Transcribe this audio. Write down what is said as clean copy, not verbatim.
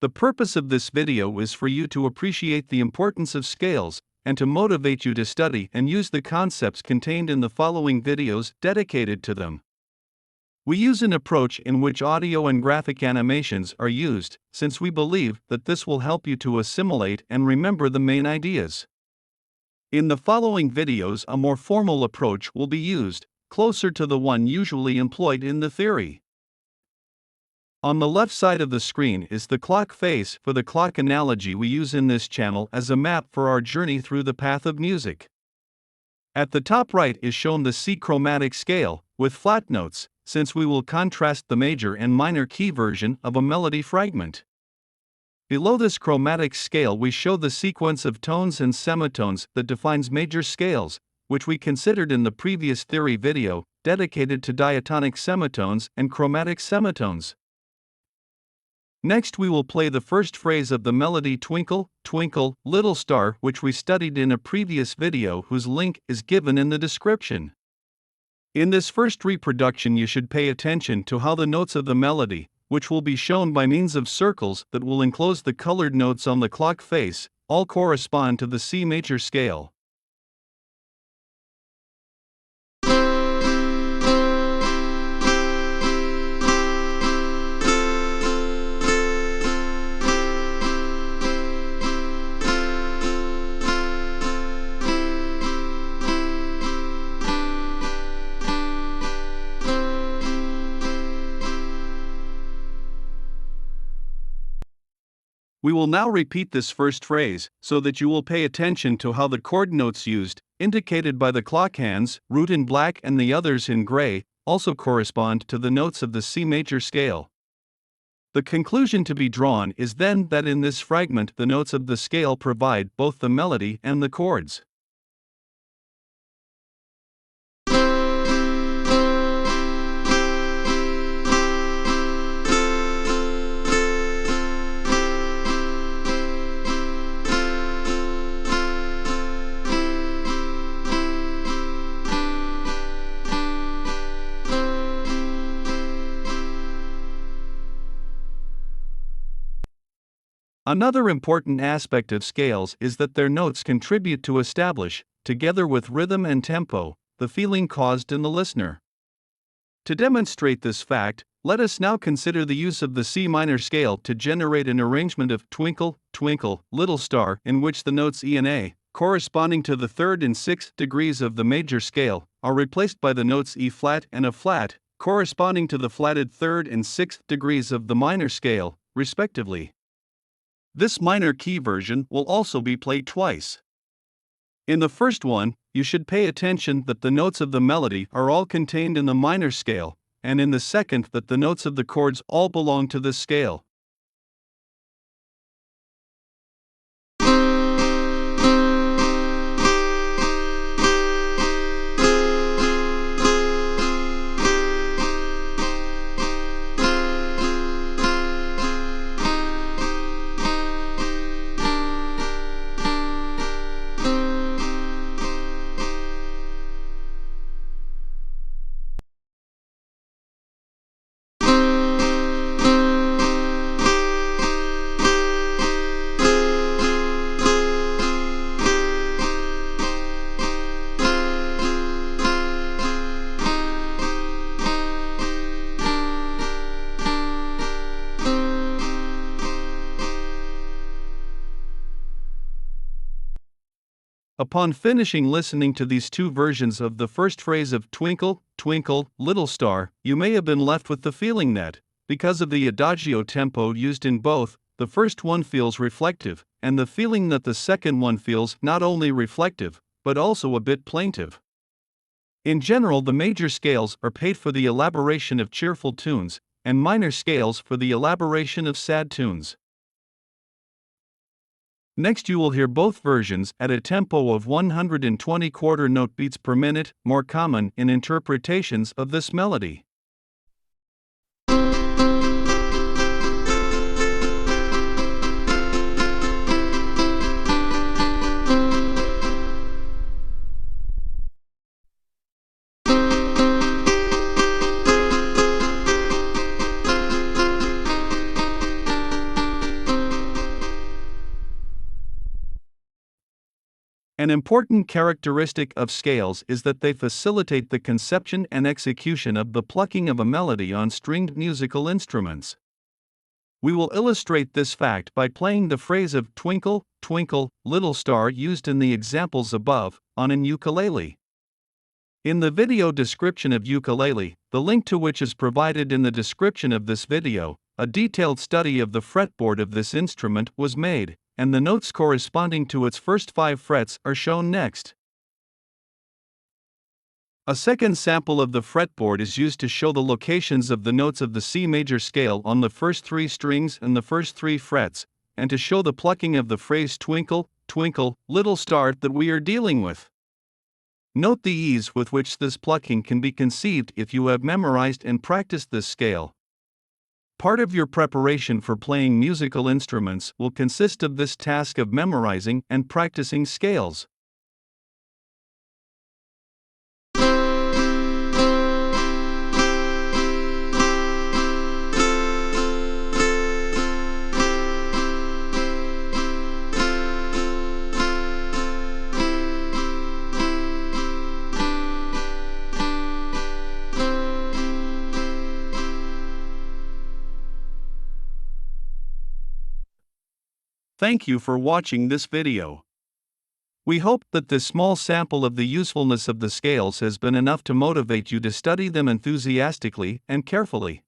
The purpose of this video is for you to appreciate the importance of scales, and to motivate you to study and use the concepts contained in the following videos dedicated to them. We use an approach in which audio and graphic animations are used, since we believe that this will help you to assimilate and remember the main ideas. In the following videos, a more formal approach will be used, closer to the one usually employed in the theory. On the left side of the screen is the clock face for the clock analogy we use in this channel as a map for our journey through the path of music. At the top right is shown the C chromatic scale, with flat notes, since we will contrast the major and minor key version of a melody fragment. Below this chromatic scale we show the sequence of tones and semitones that defines major scales, which we considered in the previous theory video, dedicated to diatonic semitones and chromatic semitones. Next we will play the first phrase of the melody Twinkle, Twinkle, Little Star, which we studied in a previous video whose link is given in the description. In this first reproduction you should pay attention to how the notes of the melody, which will be shown by means of circles that will enclose the colored notes on the clock face, all correspond to the C major scale. We will now repeat this first phrase, so that you will pay attention to how the chord notes used, indicated by the clock hands, root in black and the others in gray, also correspond to the notes of the C major scale. The conclusion to be drawn is then that in this fragment the notes of the scale provide both the melody and the chords. Another important aspect of scales is that their notes contribute to establish, together with rhythm and tempo, the feeling caused in the listener. To demonstrate this fact, let us now consider the use of the C minor scale to generate an arrangement of Twinkle, Twinkle, Little Star, in which the notes E and A, corresponding to the third and sixth degrees of the major scale, are replaced by the notes E flat and A flat, corresponding to the flatted third and sixth degrees of the minor scale, respectively. This minor key version will also be played twice. In the first one, you should pay attention that the notes of the melody are all contained in the minor scale, and in the second that the notes of the chords all belong to this scale. Upon finishing listening to these two versions of the first phrase of Twinkle, Twinkle, Little Star, you may have been left with the feeling that, because of the adagio tempo used in both, the first one feels reflective, and the feeling that the second one feels not only reflective, but also a bit plaintive. In general, the major scales are paid for the elaboration of cheerful tunes, and minor scales for the elaboration of sad tunes. Next you will hear both versions at a tempo of 120 quarter note beats per minute, more common in interpretations of this melody. An important characteristic of scales is that they facilitate the conception and execution of the plucking of a melody on stringed musical instruments. We will illustrate this fact by playing the phrase of "Twinkle, twinkle, little star" used in the examples above, on an ukulele. In the video description of ukulele, the link to which is provided in the description of this video, a detailed study of the fretboard of this instrument was made, and the notes corresponding to its first 5 frets are shown next. A second sample of the fretboard is used to show the locations of the notes of the C major scale on the first 3 strings and the first 3 frets, and to show the plucking of the phrase "Twinkle, twinkle, little star" that we are dealing with. Note the ease with which this plucking can be conceived if you have memorized and practiced this scale. Part of your preparation for playing musical instruments will consist of this task of memorizing and practicing scales. Thank you for watching this video. We hope that this small sample of the usefulness of the scales has been enough to motivate you to study them enthusiastically and carefully.